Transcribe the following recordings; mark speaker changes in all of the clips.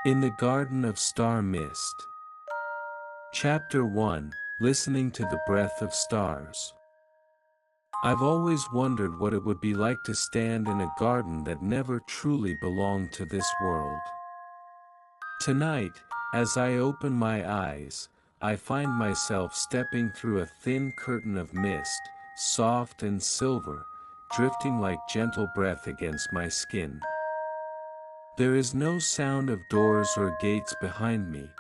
Speaker 1: In the Garden of Star Mist. Chapter 1, Listening to the Breath of Stars. I've always wondered what it would be like to stand in a garden that never truly belonged to this world. Tonight, as I open my eyes, I find myself stepping through a thin curtain of mist, soft and silver, drifting like gentle breath against my skin. There is no sound of doors or gates behind me,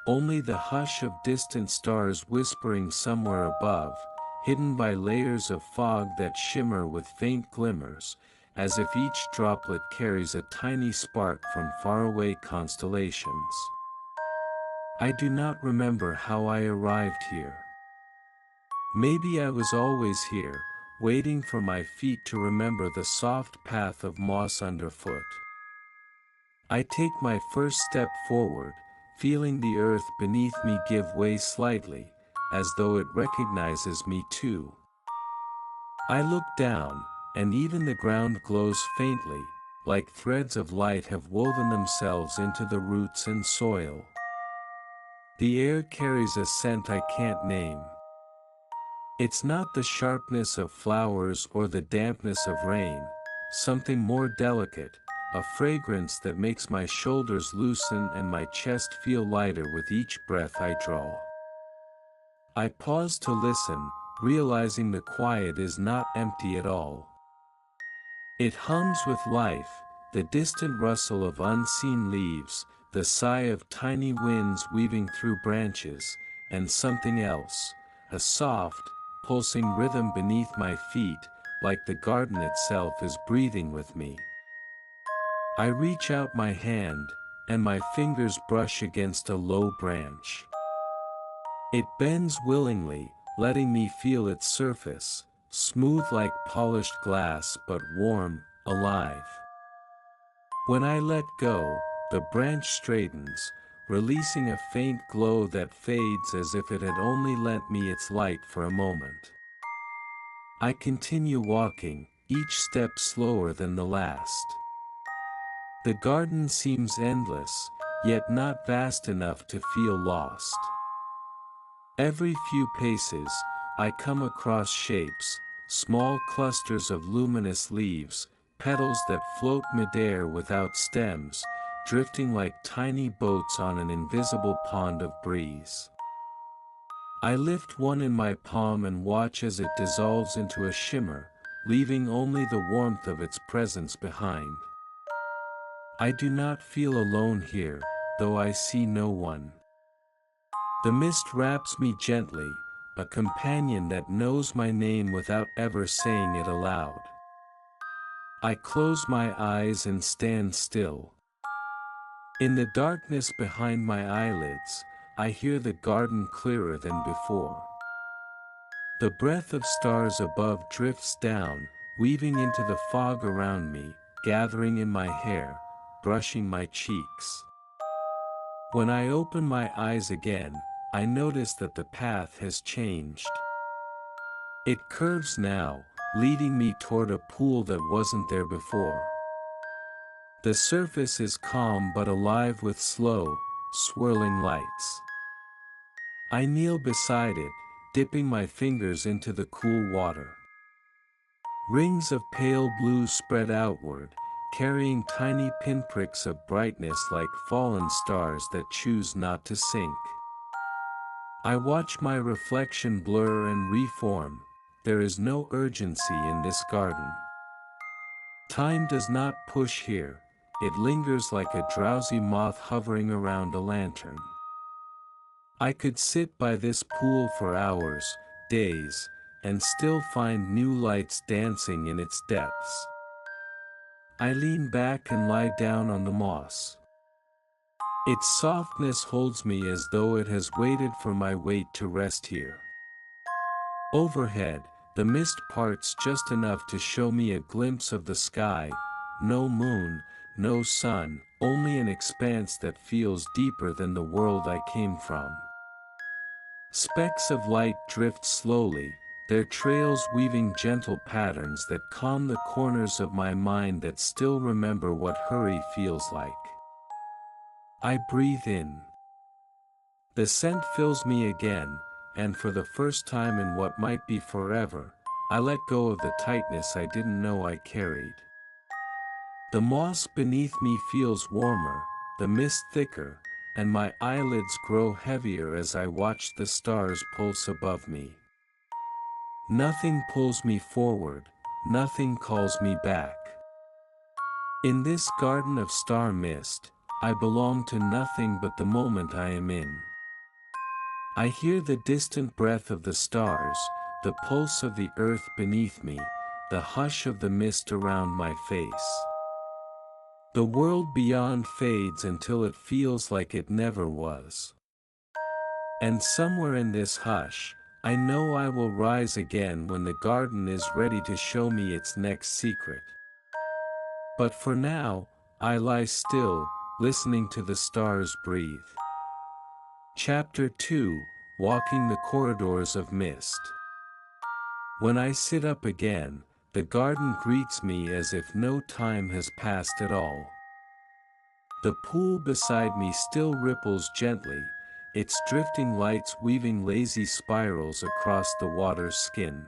Speaker 1: only the hush of distant stars whispering somewhere above, hidden by layers of fog that shimmer with faint glimmers, as if each droplet carries a tiny spark from faraway constellations. I do not remember how I arrived here. Maybe I was always here, waiting for my feet to remember the soft path of moss underfoot. I take my first step forward, feeling the earth beneath me give way slightly, as though it recognizes me too. I look down, and even the ground glows faintly, like threads of light have woven themselves into the roots and soil. The air carries a scent I can't name. It's not the sharpness of flowers or the dampness of rain, something more delicate, a fragrance that makes my shoulders loosen and my chest feel lighter with each breath I draw. I pause to listen, realizing the quiet is not empty at all. It hums with life, the distant rustle of unseen leaves, the sigh of tiny winds weaving through branches, and something else, a soft, pulsing rhythm beneath my feet, like the garden itself is breathing with me. I reach out my hand, and my fingers brush against a low branch. It bends willingly, letting me feel its surface, smooth like polished glass but warm, alive. When I let go, the branch straightens, releasing a faint glow that fades as if it had only lent me its light for a moment. I continue walking, each step slower than the last. The garden seems endless, yet not vast enough to feel lost. Every few paces, I come across shapes, small clusters of luminous leaves, petals that float midair without stems, drifting like tiny boats on an invisible pond of breeze. I lift one in my palm and watch as it dissolves into a shimmer, leaving only the warmth of its presence behind. I do not feel alone here, though I see no one. The mist wraps me gently, a companion that knows my name without ever saying it aloud. I close my eyes and stand still. In the darkness behind my eyelids, I hear the garden clearer than before. The breath of stars above drifts down, weaving into the fog around me, gathering in my hair, brushing my cheeks. When I open my eyes again, I notice that the path has changed. It curves now, leading me toward a pool that wasn't there before. The surface is calm but alive with slow, swirling lights. I kneel beside it, dipping my fingers into the cool water. Rings of pale blue spread outward, carrying tiny pinpricks of brightness like fallen stars that choose not to sink. I watch my reflection blur and reform. There is no urgency in this garden. Time does not push here, it lingers like a drowsy moth hovering around a lantern. I could sit by this pool for hours, days, and still find new lights dancing in its depths. I lean back and lie down on the moss. Its softness holds me as though it has waited for my weight to rest here. Overhead, the mist parts just enough to show me a glimpse of the sky, no moon, no sun, only an expanse that feels deeper than the world I came from. Specks of light drift slowly, their trails weaving gentle patterns that calm the corners of my mind that still remember what hurry feels like. I breathe in. The scent fills me again, and for the first time in what might be forever, I let go of the tightness I didn't know I carried. The moss beneath me feels warmer, the mist thicker, and my eyelids grow heavier as I watch the stars pulse above me. Nothing pulls me forward, nothing calls me back. In this garden of star mist, I belong to nothing but the moment I am in. I hear the distant breath of the stars, the pulse of the earth beneath me, the hush of the mist around my face. The world beyond fades until it feels like it never was. And somewhere in this hush, I know I will rise again when the garden is ready to show me its next secret. But for now, I lie still, listening to the stars breathe. Chapter 2, Walking the Corridors of Mist. When I sit up again, the garden greets me as if no time has passed at all. The pool beside me still ripples gently, its drifting lights weaving lazy spirals across the water's skin.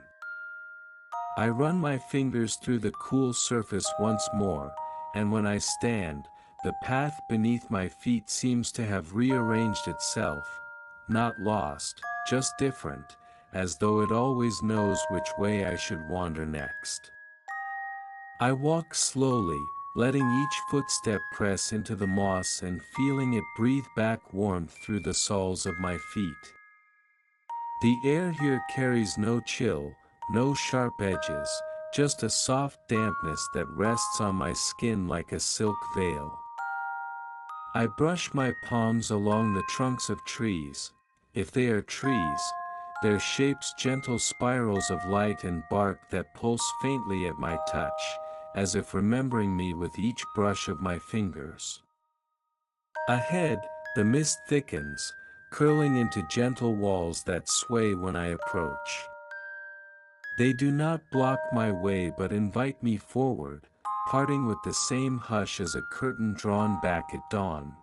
Speaker 1: I run my fingers through the cool surface once more, and when I stand, the path beneath my feet seems to have rearranged itself, not lost, just different, as though it always knows which way I should wander next. I walk slowly, letting each footstep press into the moss and feeling it breathe back warmth through the soles of my feet. The air here carries no chill, no sharp edges, just a soft dampness that rests on my skin like a silk veil. I brush my palms along the trunks of trees. If they are trees, their shapes gentle spirals of light and bark that pulse faintly at my touch, as if remembering me with each brush of my fingers. Ahead, the mist thickens, curling into gentle walls that sway when I approach. They do not block my way but invite me forward, parting with the same hush as a curtain drawn back at dawn.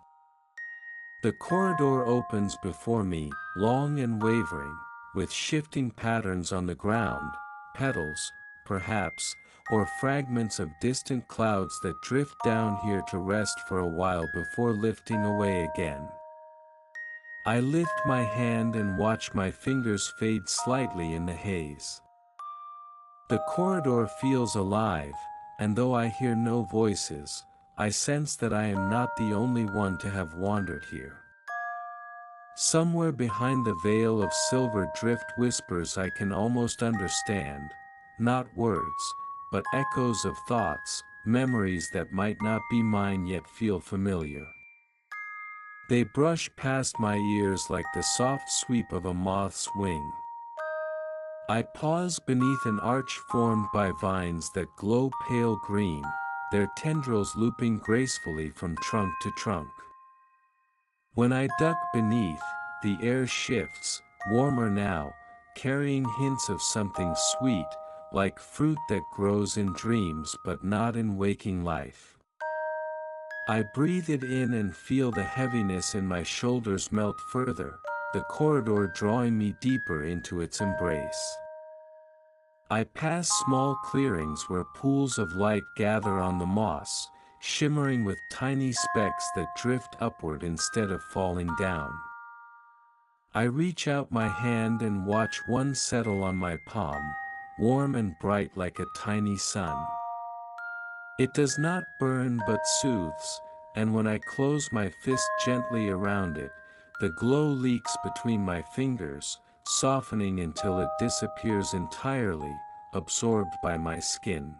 Speaker 1: The corridor opens before me, long and wavering, with shifting patterns on the ground, petals, perhaps, or fragments of distant clouds that drift down here to rest for a while before lifting away again. I lift my hand and watch my fingers fade slightly in the haze. The corridor feels alive, and though I hear no voices, I sense that I am not the only one to have wandered here. Somewhere behind the veil of silver drift whispers I can almost understand, not words, but echoes of thoughts, memories that might not be mine yet feel familiar. They brush past my ears like the soft sweep of a moth's wing. I pause beneath an arch formed by vines that glow pale green, their tendrils looping gracefully from trunk to trunk. When I duck beneath, the air shifts, warmer now, carrying hints of something sweet, like fruit that grows in dreams but not in waking life. I breathe it in and feel the heaviness in my shoulders melt further, the corridor drawing me deeper into its embrace. I pass small clearings where pools of light gather on the moss, shimmering with tiny specks that drift upward instead of falling down. I reach out my hand and watch one settle on my palm, warm and bright like a tiny sun. It does not burn but soothes, and when I close my fist gently around it, the glow leaks between my fingers, softening until it disappears entirely, absorbed by my skin.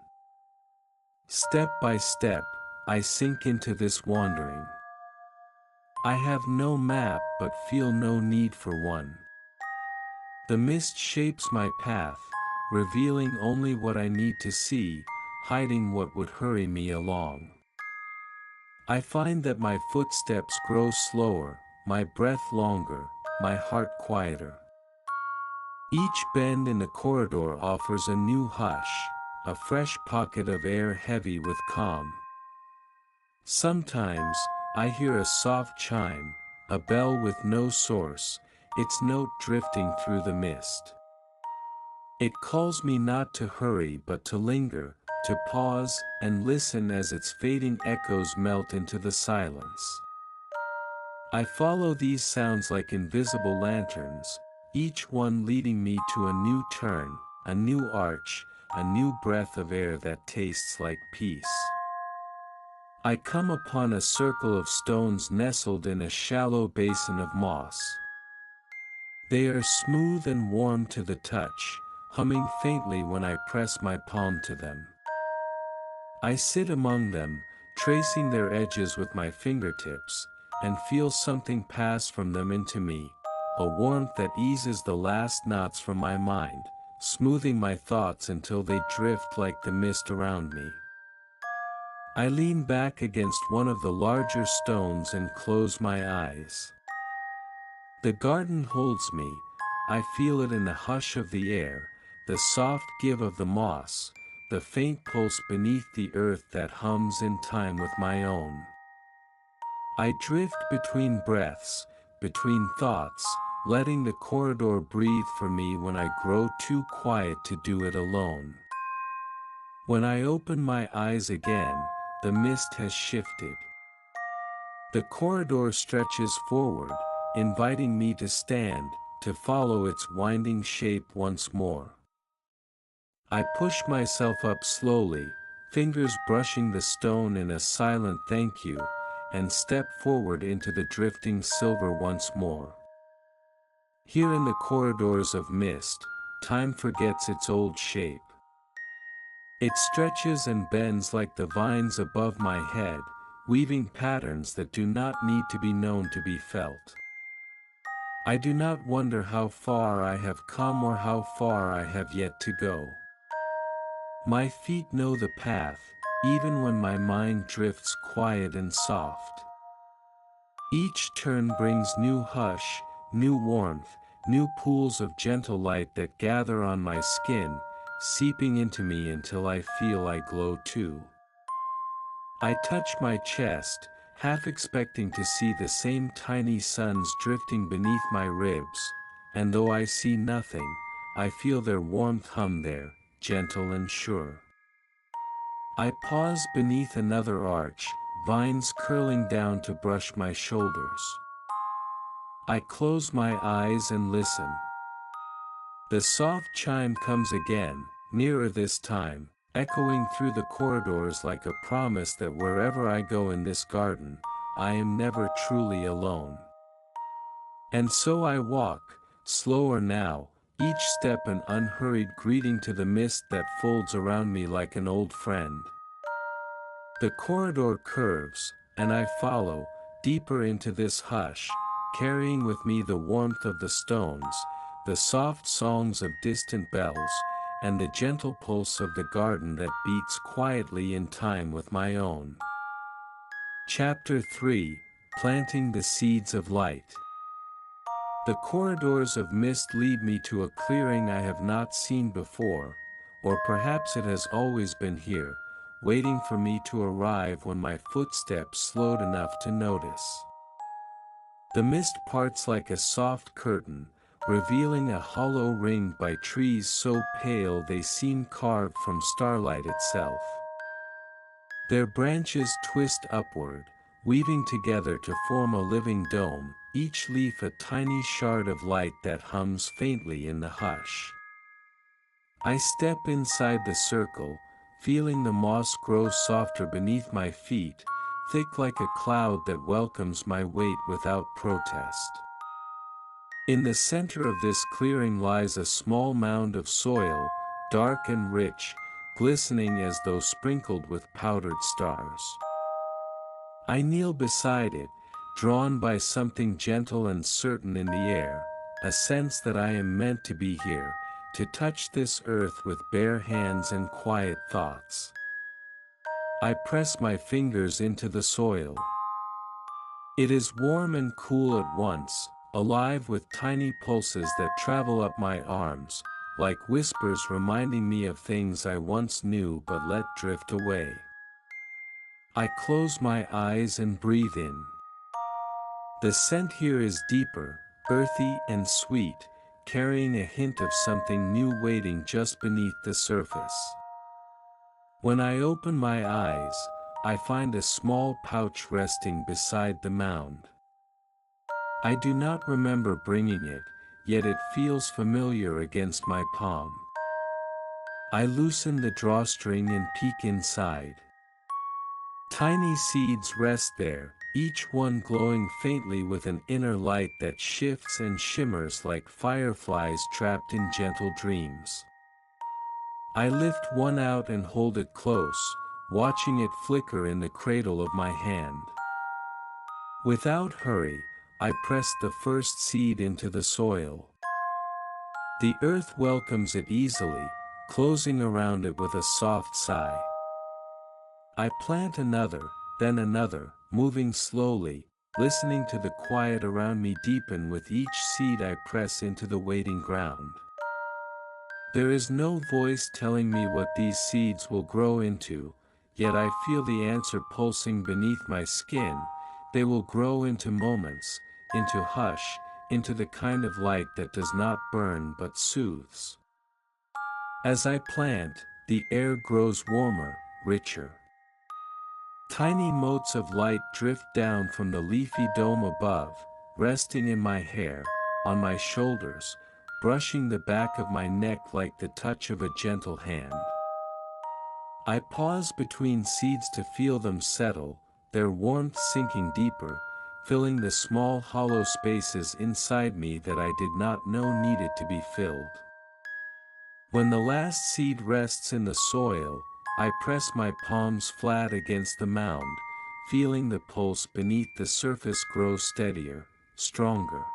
Speaker 1: Step by step, I sink into this wandering. I have no map but feel no need for one. The mist shapes my path, revealing only what I need to see, hiding what would hurry me along. I find that my footsteps grow slower, my breath longer, my heart quieter. Each bend in the corridor offers a new hush, a fresh pocket of air heavy with calm. Sometimes, I hear a soft chime, a bell with no source, its note drifting through the mist. It calls me not to hurry but to linger, to pause and listen as its fading echoes melt into the silence. I follow these sounds like invisible lanterns, each one leading me to a new turn, a new arch, a new breath of air that tastes like peace. I come upon a circle of stones nestled in a shallow basin of moss. They are smooth and warm to the touch, humming faintly when I press my palm to them. I sit among them, tracing their edges with my fingertips, and feel something pass from them into me, a warmth that eases the last knots from my mind, smoothing my thoughts until they drift like the mist around me. I lean back against one of the larger stones and close my eyes. The garden holds me, I feel it in the hush of the air, the soft give of the moss, the faint pulse beneath the earth that hums in time with my own. I drift between breaths, between thoughts, letting the corridor breathe for me when I grow too quiet to do it alone. When I open my eyes again, the mist has shifted. The corridor stretches forward, inviting me to stand, to follow its winding shape once more. I push myself up slowly, fingers brushing the stone in a silent thank you, and step forward into the drifting silver once more. Here in the corridors of mist, time forgets its old shape. It stretches and bends like the vines above my head, weaving patterns that do not need to be known to be felt. I do not wonder how far I have come or how far I have yet to go. My feet know the path, even when my mind drifts quiet and soft. Each turn brings new hush, new warmth, new pools of gentle light that gather on my skin, seeping into me until I feel I glow too. I touch my chest, half expecting to see the same tiny suns drifting beneath my ribs, and though I see nothing, I feel their warmth hum there, gentle and sure. I pause beneath another arch, vines curling down to brush my shoulders. I close my eyes and listen. The soft chime comes again, nearer this time, echoing through the corridors like a promise that wherever I go in this garden, I am never truly alone. And so I walk, slower now, each step an unhurried greeting to the mist that folds around me like an old friend. The corridor curves, and I follow, deeper into this hush, carrying with me the warmth of the stones, the soft songs of distant bells, and the gentle pulse of the garden that beats quietly in time with my own. Chapter 3: Planting the Seeds of Light. The corridors of mist lead me to a clearing I have not seen before, or perhaps it has always been here, waiting for me to arrive when my footsteps slowed enough to notice. The mist parts like a soft curtain, revealing a hollow ring by trees so pale they seem carved from starlight itself. Their branches twist upward, weaving together to form a living dome, each leaf a tiny shard of light that hums faintly in the hush. I step inside the circle, feeling the moss grow softer beneath my feet, thick like a cloud that welcomes my weight without protest. In the center of this clearing lies a small mound of soil, dark and rich, glistening as though sprinkled with powdered stars. I kneel beside it, drawn by something gentle and certain in the air, a sense that I am meant to be here, to touch this earth with bare hands and quiet thoughts. I press my fingers into the soil. It is warm and cool at once, alive with tiny pulses that travel up my arms, like whispers reminding me of things I once knew but let drift away. I close my eyes and breathe in. The scent here is deeper, earthy and sweet, carrying a hint of something new waiting just beneath the surface. When I open my eyes, I find a small pouch resting beside the mound. I do not remember bringing it, yet it feels familiar against my palm. I loosen the drawstring and peek inside. Tiny seeds rest there, each one glowing faintly with an inner light that shifts and shimmers like fireflies trapped in gentle dreams. I lift one out and hold it close, watching it flicker in the cradle of my hand. Without hurry, I press the first seed into the soil. The earth welcomes it easily, closing around it with a soft sigh. I plant another, then another, moving slowly, listening to the quiet around me deepen with each seed I press into the waiting ground. There is no voice telling me what these seeds will grow into, yet I feel the answer pulsing beneath my skin. They will grow into moments, into hush, into the kind of light that does not burn but soothes. As I plant, the air grows warmer, richer. Tiny motes of light drift down from the leafy dome above, resting in my hair, on my shoulders, brushing the back of my neck like the touch of a gentle hand. I pause between seeds to feel them settle, their warmth sinking deeper, filling the small hollow spaces inside me that I did not know needed to be filled. When the last seed rests in the soil, I press my palms flat against the mound, feeling the pulse beneath the surface grow steadier, stronger.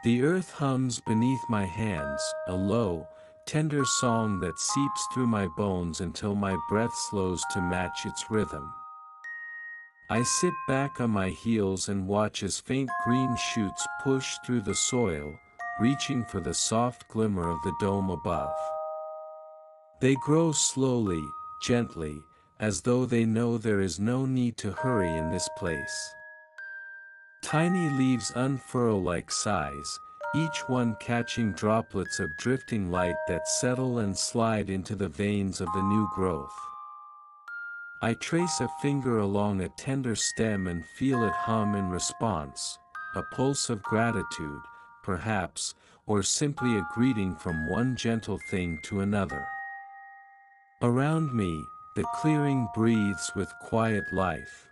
Speaker 1: The earth hums beneath my hands, a low, tender song that seeps through my bones until my breath slows to match its rhythm. I sit back on my heels and watch as faint green shoots push through the soil, reaching for the soft glimmer of the dome above. They grow slowly, gently, as though they know there is no need to hurry in this place. Tiny leaves unfurl like sighs, each one catching droplets of drifting light that settle and slide into the veins of the new growth. I trace a finger along a tender stem and feel it hum in response, a pulse of gratitude, perhaps, or simply a greeting from one gentle thing to another. Around me, the clearing breathes with quiet life.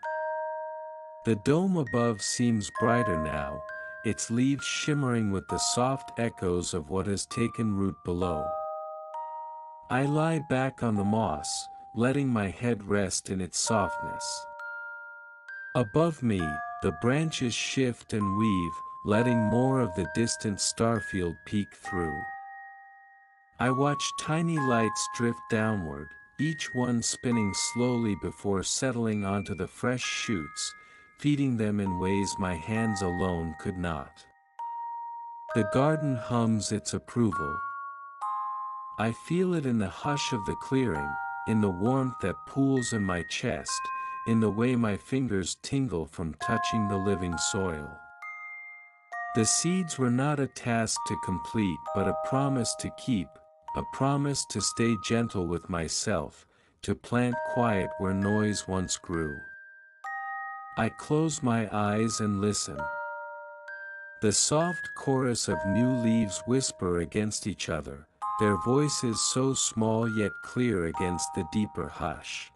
Speaker 1: The dome above seems brighter now, its leaves shimmering with the soft echoes of what has taken root below. I lie back on the moss, letting my head rest in its softness. Above me, the branches shift and weave, letting more of the distant starfield peek through. I watch tiny lights drift downward, each one spinning slowly before settling onto the fresh shoots, feeding them in ways my hands alone could not. The garden hums its approval. I feel it in the hush of the clearing, in the warmth that pools in my chest, in the way my fingers tingle from touching the living soil. The seeds were not a task to complete but a promise to keep, a promise to stay gentle with myself, to plant quiet where noise once grew. I close my eyes and listen. The soft chorus of new leaves whisper against each other, their voices so small yet clear against the deeper hush.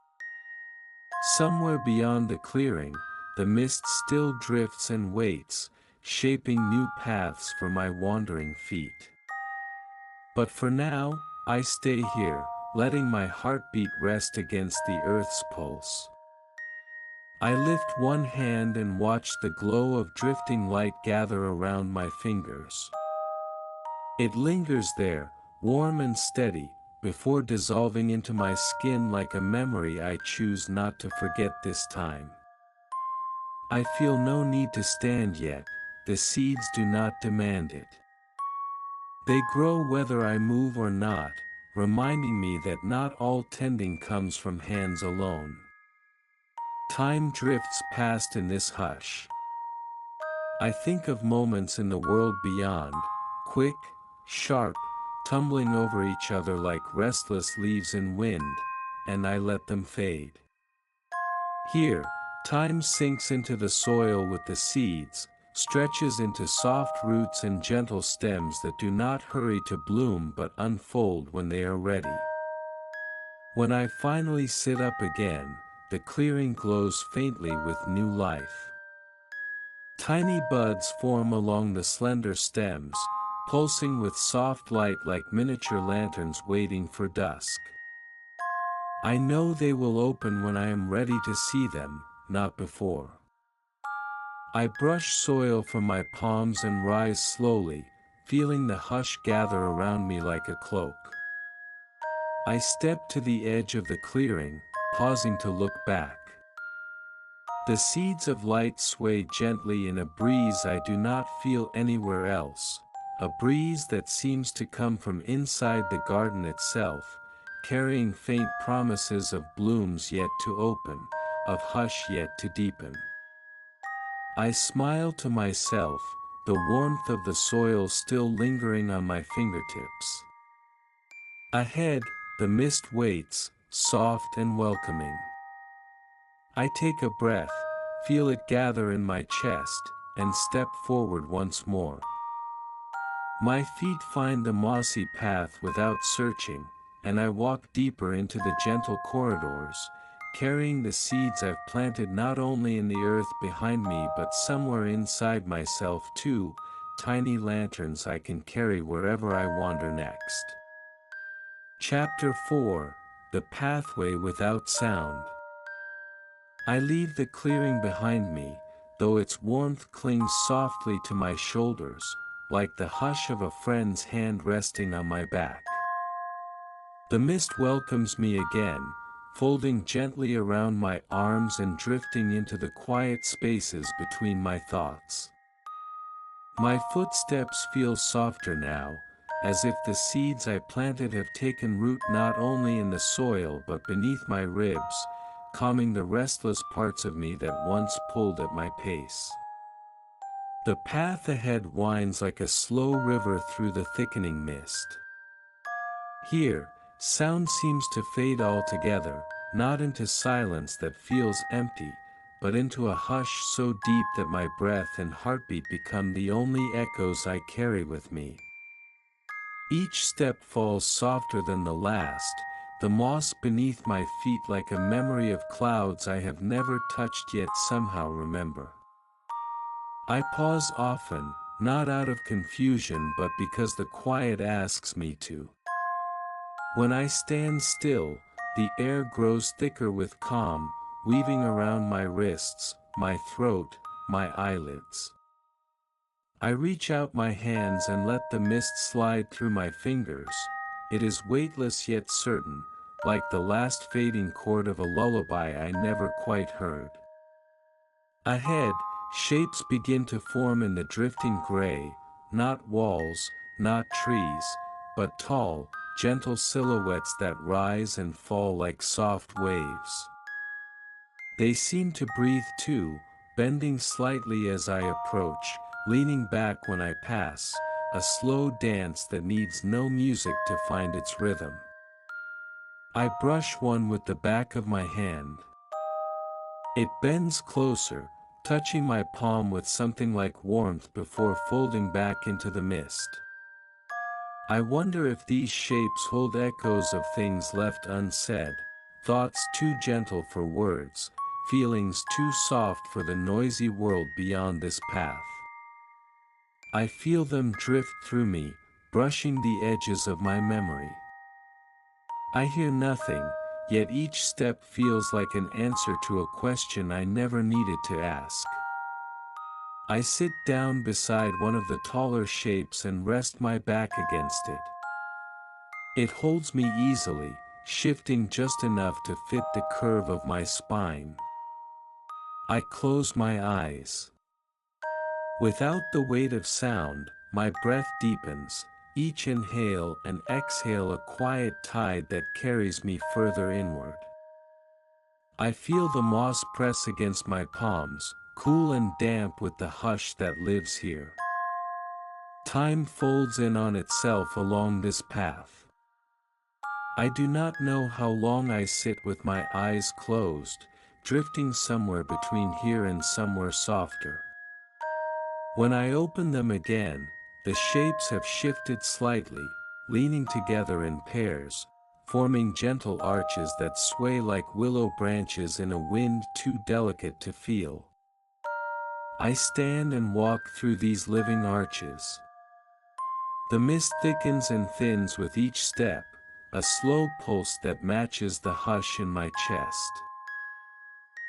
Speaker 1: Somewhere beyond the clearing, the mist still drifts and waits, shaping new paths for my wandering feet. But for now, I stay here, letting my heartbeat rest against the earth's pulse. I lift one hand and watch the glow of drifting light gather around my fingers. It lingers there, warm and steady, before dissolving into my skin like a memory I choose not to forget this time. I feel no need to stand yet, the seeds do not demand it. They grow whether I move or not, reminding me that not all tending comes from hands alone. Time drifts past in this hush. I think of moments in the world beyond, quick, sharp, tumbling over each other like restless leaves in wind, and I let them fade. Here, time sinks into the soil with the seeds, stretches into soft roots and gentle stems that do not hurry to bloom but unfold when they are ready. When I finally sit up again, the clearing glows faintly with new life. Tiny buds form along the slender stems, pulsing with soft light like miniature lanterns waiting for dusk. I know they will open when I am ready to see them, not before. I brush soil from my palms and rise slowly, feeling the hush gather around me like a cloak. I step to the edge of the clearing, pausing to look back. The seeds of light sway gently in a breeze I do not feel anywhere else, a breeze that seems to come from inside the garden itself, carrying faint promises of blooms yet to open, of hush yet to deepen. I smile to myself, the warmth of the soil still lingering on my fingertips. Ahead, the mist waits, soft and welcoming. I take a breath, feel it gather in my chest, and step forward once more. My feet find the mossy path without searching, and I walk deeper into the gentle corridors, carrying the seeds I've planted not only in the earth behind me but somewhere inside myself too, tiny lanterns I can carry wherever I wander next. Chapter 4: The Pathway Without Sound. I leave the clearing behind me, though its warmth clings softly to my shoulders, like the hush of a friend's hand resting on my back. The mist welcomes me again, folding gently around my arms and drifting into the quiet spaces between my thoughts. My footsteps feel softer now, as if the seeds I planted have taken root not only in the soil but beneath my ribs, calming the restless parts of me that once pulled at my pace. The path ahead winds like a slow river through the thickening mist. Here, sound seems to fade altogether, not into silence that feels empty, but into a hush so deep that my breath and heartbeat become the only echoes I carry with me. Each step falls softer than the last, the moss beneath my feet like a memory of clouds I have never touched yet somehow remember. I pause often, not out of confusion but because the quiet asks me to. When I stand still, the air grows thicker with calm, weaving around my wrists, my throat, my eyelids. I reach out my hands and let the mist slide through my fingers. It is weightless yet certain, like the last fading chord of a lullaby I never quite heard. Ahead, shapes begin to form in the drifting gray, not walls, not trees, but tall, gentle silhouettes that rise and fall like soft waves. They seem to breathe too, bending slightly as I approach, leaning back when I pass, a slow dance that needs no music to find its rhythm. I brush one with the back of my hand. It bends closer, touching my palm with something like warmth before folding back into the mist. I wonder if these shapes hold echoes of things left unsaid, thoughts too gentle for words, feelings too soft for the noisy world beyond this path. I feel them drift through me, brushing the edges of my memory. I hear nothing, yet each step feels like an answer to a question I never needed to ask. I sit down beside one of the taller shapes and rest my back against it. It holds me easily, shifting just enough to fit the curve of my spine. I close my eyes. Without the weight of sound, my breath deepens, each inhale and exhale a quiet tide that carries me further inward. I feel the moss press against my palms, cool and damp with the hush that lives here. Time folds in on itself along this path. I do not know how long I sit with my eyes closed, drifting somewhere between here and somewhere softer. When I open them again, the shapes have shifted slightly, leaning together in pairs, forming gentle arches that sway like willow branches in a wind too delicate to feel. I stand and walk through these living arches. The mist thickens and thins with each step, a slow pulse that matches the hush in my chest.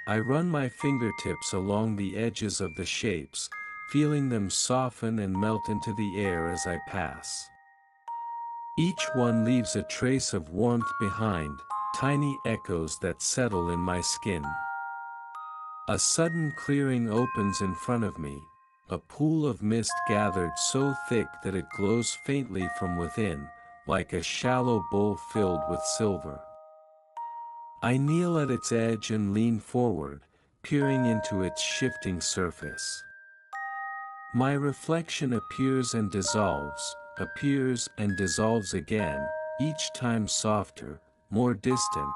Speaker 1: I run my fingertips along the edges of the shapes, feeling them soften and melt into the air as I pass. Each one leaves a trace of warmth behind, tiny echoes that settle in my skin. A sudden clearing opens in front of me, a pool of mist gathered so thick that it glows faintly from within, like a shallow bowl filled with silver. I kneel at its edge and lean forward, peering into its shifting surface. My reflection appears and dissolves again, each time softer, more distant,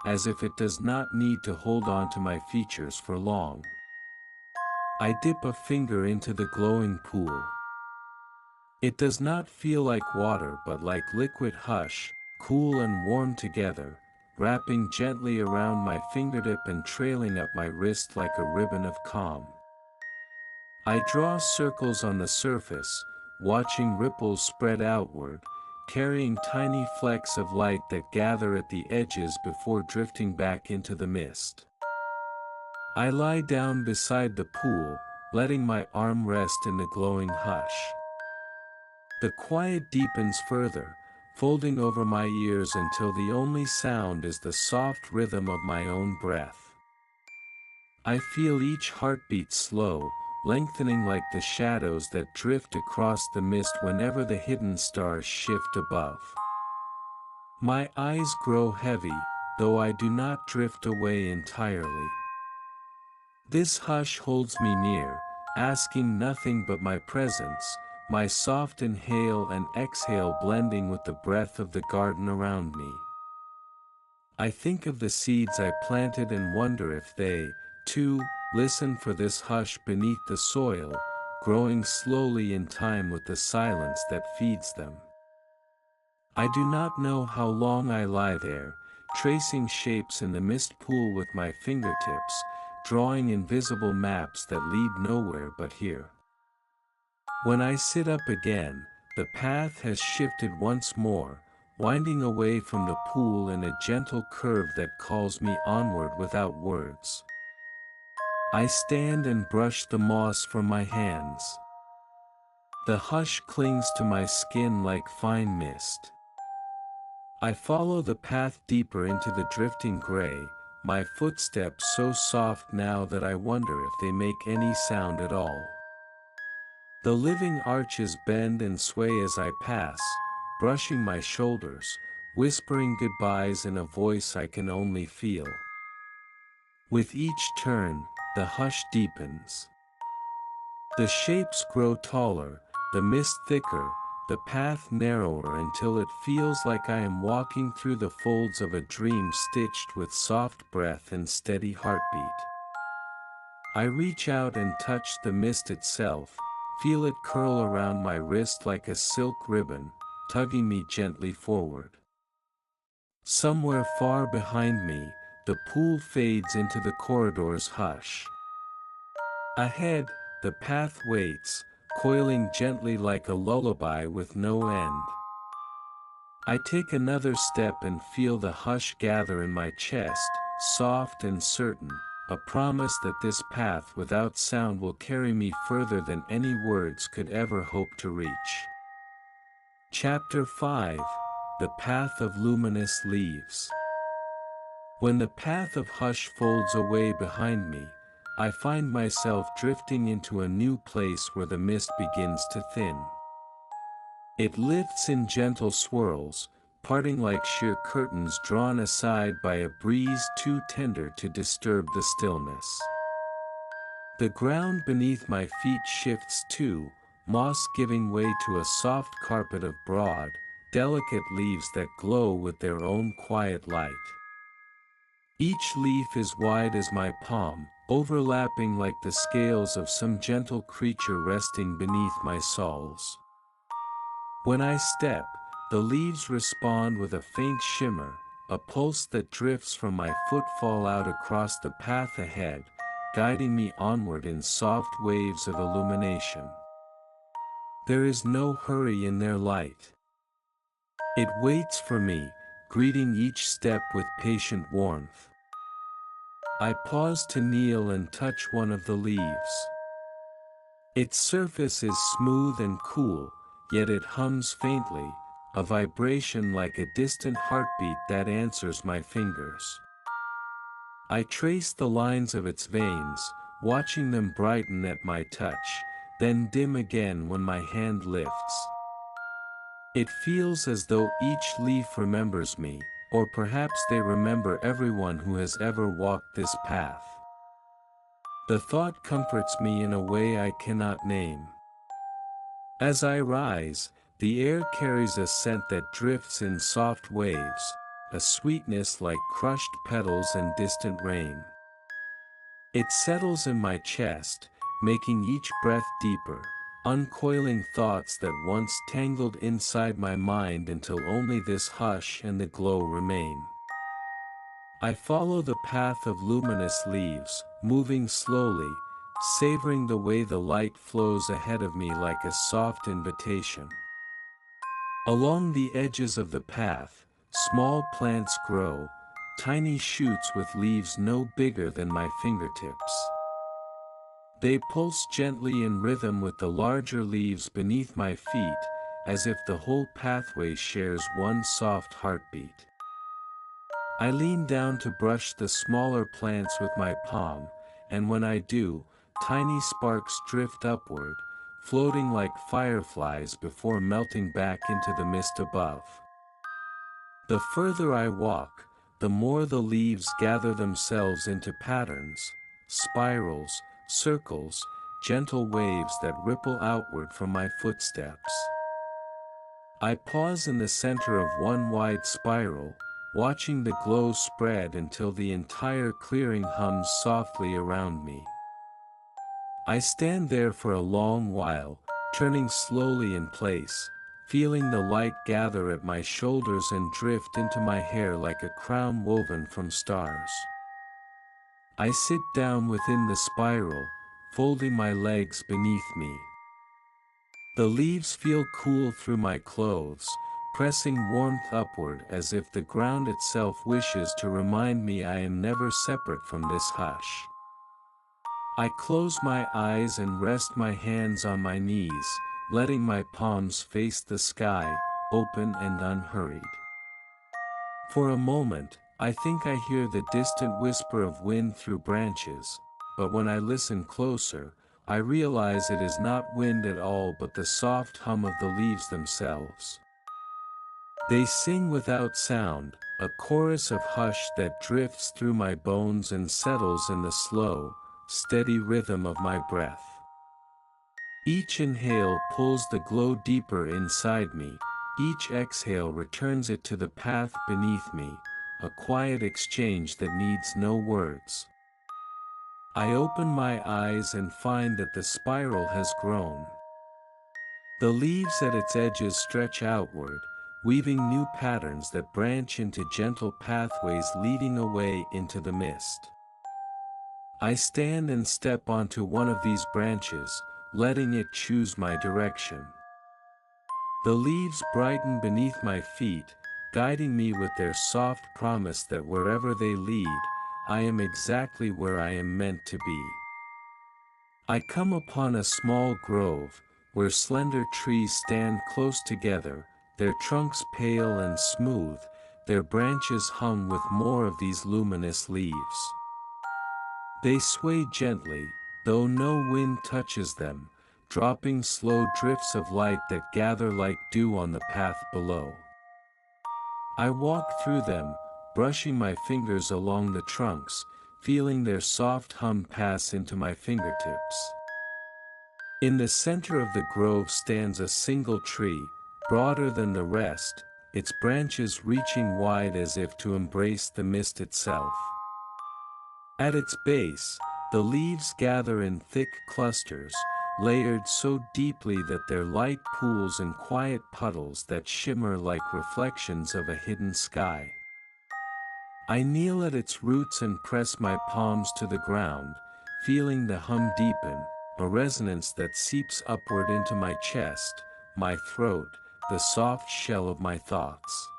Speaker 1: as if it does not need to hold on to my features for long. I dip a finger into the glowing pool. It does not feel like water but like liquid hush, cool and warm together, wrapping gently around my fingertip and trailing up my wrist like a ribbon of calm. I draw circles on the surface, watching ripples spread outward, carrying tiny flecks of light that gather at the edges before drifting back into the mist. I lie down beside the pool, letting my arm rest in the glowing hush. The quiet deepens further, folding over my ears until the only sound is the soft rhythm of my own breath. I feel each heartbeat slow, lengthening like the shadows that drift across the mist whenever the hidden stars shift above. My eyes grow heavy, though I do not drift away entirely. This hush holds me near, asking nothing but my presence, my soft inhale and exhale blending with the breath of the garden around me. I think of the seeds I planted and wonder if they, too, listen for this hush beneath the soil, growing slowly in time with the silence that feeds them. I do not know how long I lie there, tracing shapes in the mist pool with my fingertips, drawing invisible maps that lead nowhere but here. When I sit up again, the path has shifted once more, winding away from the pool in a gentle curve that calls me onward without words. I stand and brush the moss from my hands. The hush clings to my skin like fine mist. I follow the path deeper into the drifting gray, my footsteps so soft now that I wonder if they make any sound at all. The living arches bend and sway as I pass, brushing my shoulders, whispering goodbyes in a voice I can only feel. With each turn, the hush deepens. The shapes grow taller, the mist thicker, the path narrower until it feels like I am walking through the folds of a dream stitched with soft breath and steady heartbeat. I reach out and touch the mist itself, feel it curl around my wrist like a silk ribbon, tugging me gently forward. Somewhere far behind me, the pool fades into the corridor's hush. Ahead, the path waits, coiling gently like a lullaby with no end. I take another step and feel the hush gather in my chest, soft and certain, a promise that this path without sound will carry me further than any words could ever hope to reach. Chapter 5: The Path of Luminous Leaves. When the path of hush folds away behind me, I find myself drifting into a new place where the mist begins to thin. It lifts in gentle swirls, parting like sheer curtains drawn aside by a breeze too tender to disturb the stillness. The ground beneath my feet shifts too, moss giving way to a soft carpet of broad, delicate leaves that glow with their own quiet light. Each leaf is wide as my palm, overlapping like the scales of some gentle creature resting beneath my soles. When I step, the leaves respond with a faint shimmer, a pulse that drifts from my footfall out across the path ahead, guiding me onward in soft waves of illumination. There is no hurry in their light. It waits for me, greeting each step with patient warmth. I pause to kneel and touch one of the leaves. Its surface is smooth and cool, yet it hums faintly, a vibration like a distant heartbeat that answers my fingers. I trace the lines of its veins, watching them brighten at my touch, then dim again when my hand lifts. It feels as though each leaf remembers me, or perhaps they remember everyone who has ever walked this path. The thought comforts me in a way I cannot name. As I rise, the air carries a scent that drifts in soft waves, a sweetness like crushed petals and distant rain. It settles in my chest, making each breath deeper, uncoiling thoughts that once tangled inside my mind until only this hush and the glow remain. I follow the path of luminous leaves, moving slowly, savoring the way the light flows ahead of me like a soft invitation. Along the edges of the path, small plants grow, tiny shoots with leaves no bigger than my fingertips. They pulse gently in rhythm with the larger leaves beneath my feet, as if the whole pathway shares one soft heartbeat. I lean down to brush the smaller plants with my palm, and when I do, tiny sparks drift upward, floating like fireflies before melting back into the mist above. The further I walk, the more the leaves gather themselves into patterns, spirals, circles, gentle waves that ripple outward from my footsteps. I pause in the center of one wide spiral, watching the glow spread until the entire clearing hums softly around me. I stand there for a long while, turning slowly in place, feeling the light gather at my shoulders and drift into my hair like a crown woven from stars. I sit down within the spiral, folding my legs beneath me. The leaves feel cool through my clothes, pressing warmth upward as if the ground itself wishes to remind me I am never separate from this hush. I close my eyes and rest my hands on my knees, letting my palms face the sky, open and unhurried. For a moment, I think I hear the distant whisper of wind through branches, but when I listen closer, I realize it is not wind at all but the soft hum of the leaves themselves. They sing without sound, a chorus of hush that drifts through my bones and settles in the slow, steady rhythm of my breath. Each inhale pulls the glow deeper inside me, each exhale returns it to the path beneath me, a quiet exchange that needs no words. I open my eyes and find that the spiral has grown. The leaves at its edges stretch outward, weaving new patterns that branch into gentle pathways leading away into the mist. I stand and step onto one of these branches, letting it choose my direction. The leaves brighten beneath my feet, guiding me with their soft promise that wherever they lead, I am exactly where I am meant to be. I come upon a small grove, where slender trees stand close together, their trunks pale and smooth, their branches hung with more of these luminous leaves. They sway gently, though no wind touches them, dropping slow drifts of light that gather like dew on the path below. I walk through them, brushing my fingers along the trunks, feeling their soft hum pass into my fingertips. In the center of the grove stands a single tree, broader than the rest, its branches reaching wide as if to embrace the mist itself. At its base, the leaves gather in thick clusters, layered so deeply that they're light pools and quiet puddles that shimmer like reflections of a hidden sky. I kneel at its roots and press my palms to the ground, feeling the hum deepen, a resonance that seeps upward into my chest, my throat, the soft shell of my thoughts.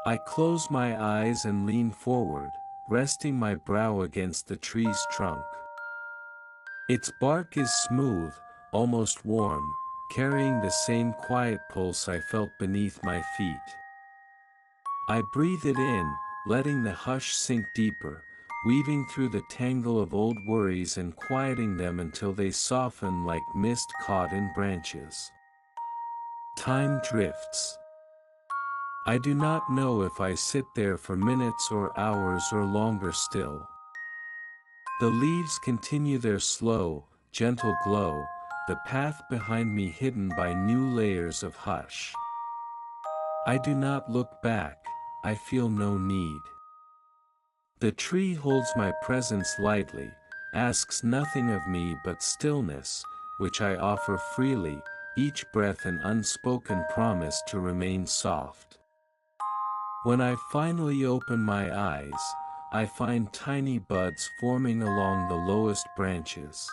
Speaker 1: I close my eyes and lean forward, resting my brow against the tree's trunk. Its bark is smooth, almost warm, carrying the same quiet pulse I felt beneath my feet. I breathe it in, letting the hush sink deeper, weaving through the tangle of old worries and quieting them until they soften like mist caught in branches. Time drifts. I do not know if I sit there for minutes or hours or longer still. The leaves continue their slow, gentle glow, the path behind me hidden by new layers of hush. I do not look back, I feel no need. The tree holds my presence lightly, asks nothing of me but stillness, which I offer freely, each breath an unspoken promise to remain soft. When I finally open my eyes, I find tiny buds forming along the lowest branches.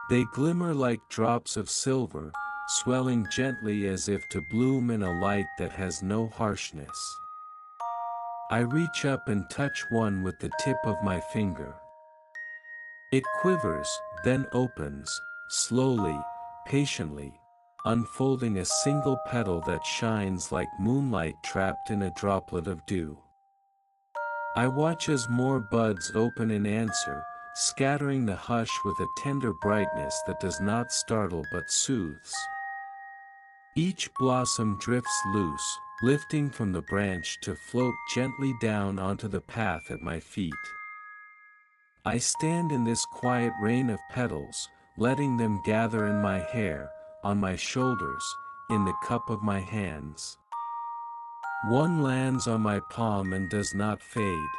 Speaker 1: They glimmer like drops of silver, swelling gently as if to bloom in a light that has no harshness. I reach up and touch one with the tip of my finger. It quivers, then opens, slowly, patiently, unfolding a single petal that shines like moonlight trapped in a droplet of dew. I watch as more buds open in answer, scattering the hush with a tender brightness that does not startle but soothes. Each blossom drifts loose, lifting from the branch to float gently down onto the path at my feet. I stand in this quiet rain of petals, letting them gather in my hair, on my shoulders, in the cup of my hands. One lands on my palm and does not fade.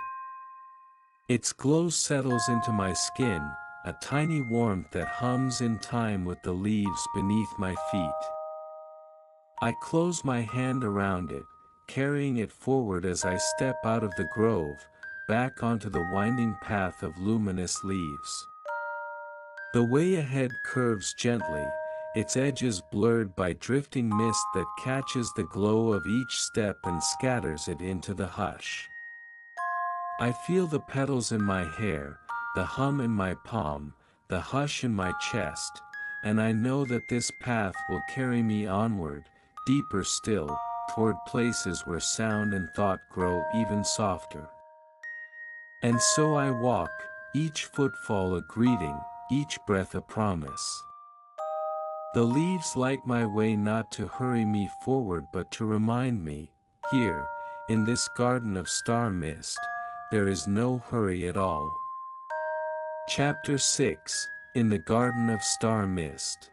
Speaker 1: Its glow settles into my skin, a tiny warmth that hums in time with the leaves beneath my feet. I close my hand around it, carrying it forward as I step out of the grove, back onto the winding path of luminous leaves. The way ahead curves gently, its edges blurred by drifting mist that catches the glow of each step and scatters it into the hush. I feel the petals in my hair, the hum in my palm, the hush in my chest, and I know that this path will carry me onward, deeper still, toward places where sound and thought grow even softer. And so I walk, each footfall a greeting, each breath a promise. The leaves light my way not to hurry me forward but to remind me, here, in this garden of star mist, there is no hurry at all. Chapter 6, In the Garden of Star Mist.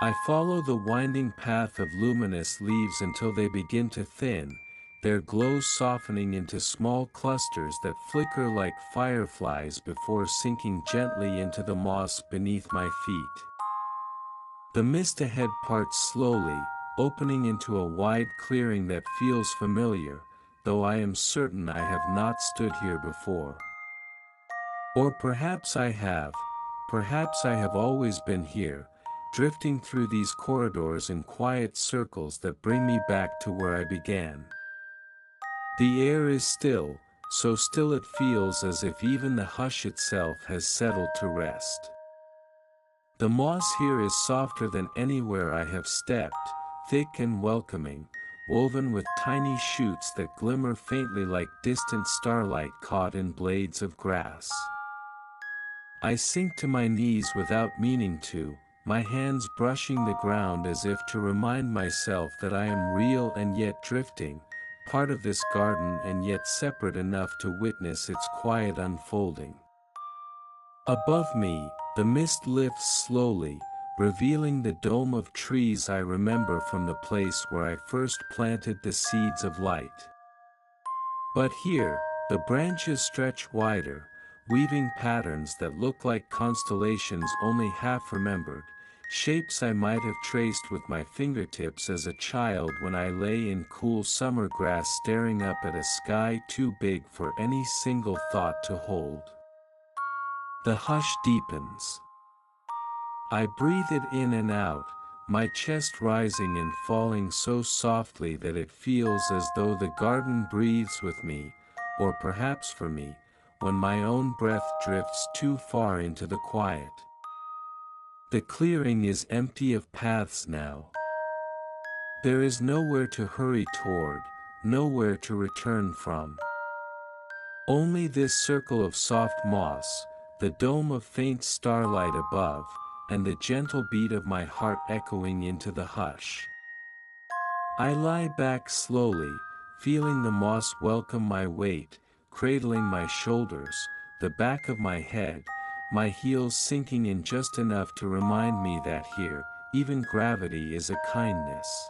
Speaker 1: I follow the winding path of luminous leaves until they begin to thin, their glow softening into small clusters that flicker like fireflies before sinking gently into the moss beneath my feet. The mist ahead parts slowly, opening into a wide clearing that feels familiar, though I am certain I have not stood here before. Or perhaps I have always been here, drifting through these corridors in quiet circles that bring me back to where I began. The air is still, so still it feels as if even the hush itself has settled to rest. The moss here is softer than anywhere I have stepped, thick and welcoming, woven with tiny shoots that glimmer faintly like distant starlight caught in blades of grass. I sink to my knees without meaning to, my hands brushing the ground as if to remind myself that I am real and yet drifting, part of this garden and yet separate enough to witness its quiet unfolding. Above me, the mist lifts slowly, revealing the dome of trees I remember from the place where I first planted the seeds of light. But here, the branches stretch wider, weaving patterns that look like constellations only half remembered, shapes I might have traced with my fingertips as a child when I lay in cool summer grass staring up at a sky too big for any single thought to hold. The hush deepens. I breathe it in and out, my chest rising and falling so softly that it feels as though the garden breathes with me, or perhaps for me, when my own breath drifts too far into the quiet. The clearing is empty of paths now. There is nowhere to hurry toward, nowhere to return from. Only this circle of soft moss, the dome of faint starlight above, and the gentle beat of my heart echoing into the hush. I lie back slowly, feeling the moss welcome my weight, cradling my shoulders, the back of my head, my heels sinking in just enough to remind me that here, even gravity is a kindness.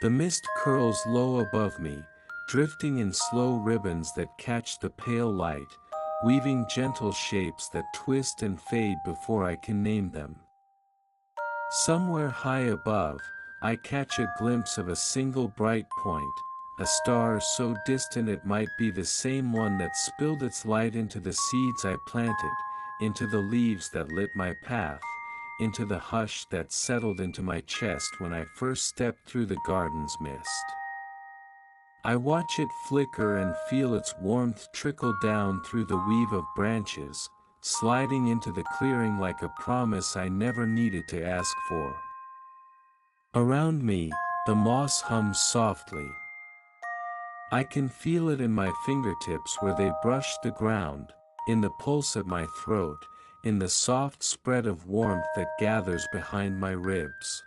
Speaker 1: The mist curls low above me, drifting in slow ribbons that catch the pale light, weaving gentle shapes that twist and fade before I can name them. Somewhere high above, I catch a glimpse of a single bright point, a star so distant it might be the same one that spilled its light into the seeds I planted, into the leaves that lit my path, into the hush that settled into my chest when I first stepped through the garden's mist. I watch it flicker and feel its warmth trickle down through the weave of branches, sliding into the clearing like a promise I never needed to ask for. Around me, the moss hums softly. I can feel it in my fingertips where they brush the ground, in the pulse at my throat, in the soft spread of warmth that gathers behind my ribs.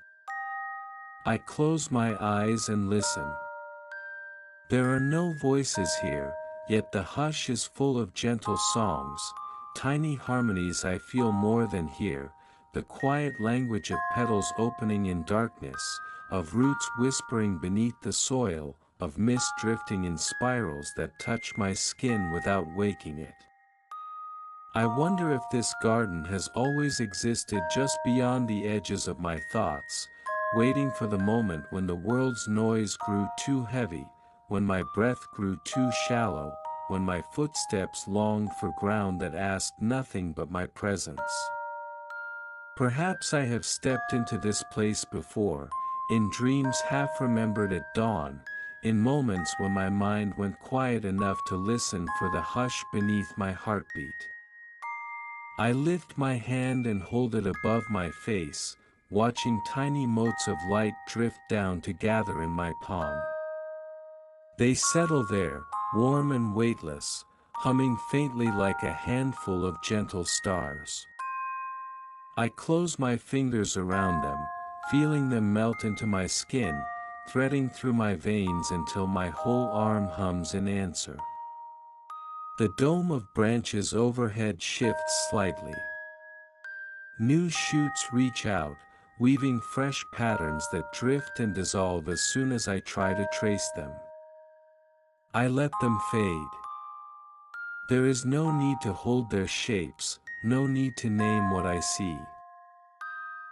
Speaker 1: I close my eyes and listen. There are no voices here, yet the hush is full of gentle songs, tiny harmonies I feel more than hear, the quiet language of petals opening in darkness, of roots whispering beneath the soil, of mist drifting in spirals that touch my skin without waking it. I wonder if this garden has always existed just beyond the edges of my thoughts, waiting for the moment when the world's noise grew too heavy, when my breath grew too shallow, when my footsteps longed for ground that asked nothing but my presence. Perhaps I have stepped into this place before, in dreams half remembered at dawn, in moments when my mind went quiet enough to listen for the hush beneath my heartbeat. I lift my hand and hold it above my face, watching tiny motes of light drift down to gather in my palm. They settle there, warm and weightless, humming faintly like a handful of gentle stars. I close my fingers around them, feeling them melt into my skin, threading through my veins until my whole arm hums in answer. The dome of branches overhead shifts slightly. New shoots reach out, weaving fresh patterns that drift and dissolve as soon as I try to trace them. I let them fade. There is no need to hold their shapes, no need to name what I see.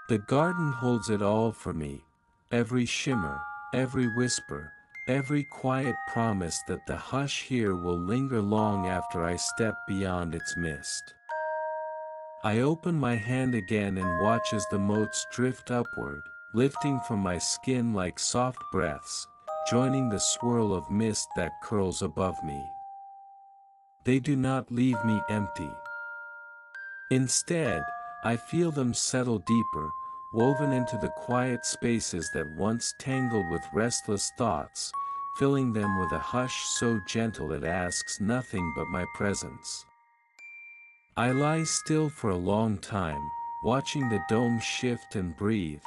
Speaker 1: The garden holds it all for me, every shimmer, every whisper, every quiet promise that the hush here will linger long after I step beyond its mist. I open my hand again and watch as the motes drift upward, lifting from my skin like soft breaths, joining the swirl of mist that curls above me. They do not leave me empty. Instead, I feel them settle deeper, woven into the quiet spaces that once tangled with restless thoughts, filling them with a hush so gentle it asks nothing but my presence. I lie still for a long time, watching the dome shift and breathe,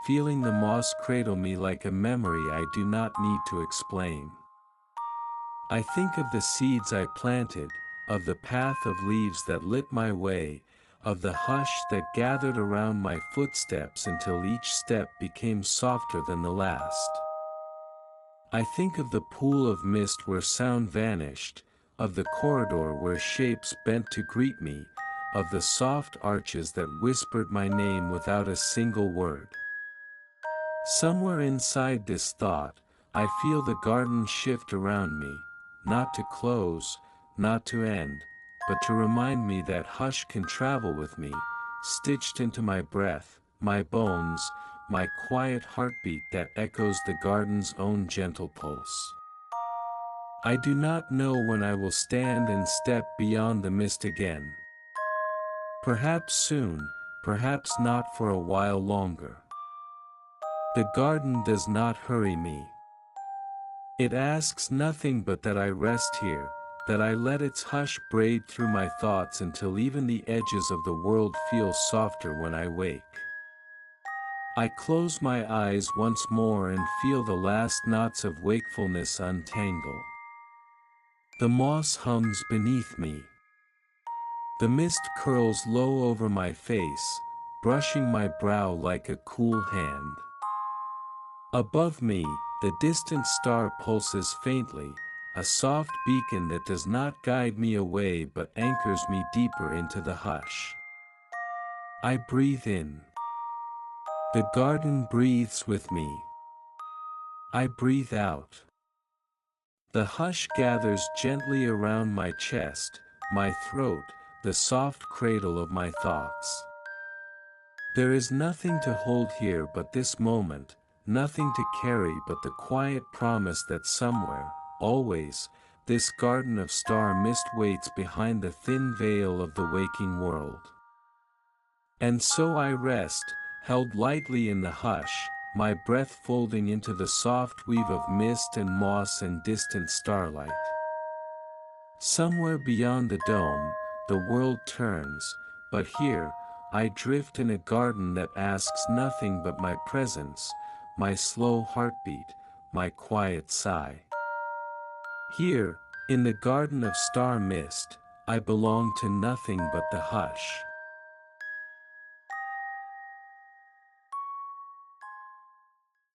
Speaker 1: feeling the moss cradle me like a memory I do not need to explain. I think of the seeds I planted, of the path of leaves that lit my way, of the hush that gathered around my footsteps until each step became softer than the last. I think of the pool of mist where sound vanished, of the corridor where shapes bent to greet me, of the soft arches that whispered my name without a single word. Somewhere inside this thought, I feel the garden shift around me, not to close, not to end, but to remind me that hush can travel with me, stitched into my breath, my bones, my quiet heartbeat that echoes the garden's own gentle pulse. I do not know when I will stand and step beyond the mist again. Perhaps soon, perhaps not for a while longer. The garden does not hurry me. It asks nothing but that I rest here, that I let its hush braid through my thoughts until even the edges of the world feel softer when I wake. I close my eyes once more and feel the last knots of wakefulness untangle. The moss hums beneath me. The mist curls low over my face, brushing my brow like a cool hand. Above me, the distant star pulses faintly, a soft beacon that does not guide me away but anchors me deeper into the hush. I breathe in. The garden breathes with me. I breathe out. The hush gathers gently around my chest, my throat, the soft cradle of my thoughts. There is nothing to hold here but this moment, nothing to carry but the quiet promise that somewhere, always, this garden of star mist waits behind the thin veil of the waking world. And so I rest, held lightly in the hush, my breath folding into the soft weave of mist and moss and distant starlight. Somewhere beyond the dome, the world turns, but here, I drift in a garden that asks nothing but my presence, my slow heartbeat, my quiet sigh. Here, in the garden of star mist, I belong to nothing but the hush.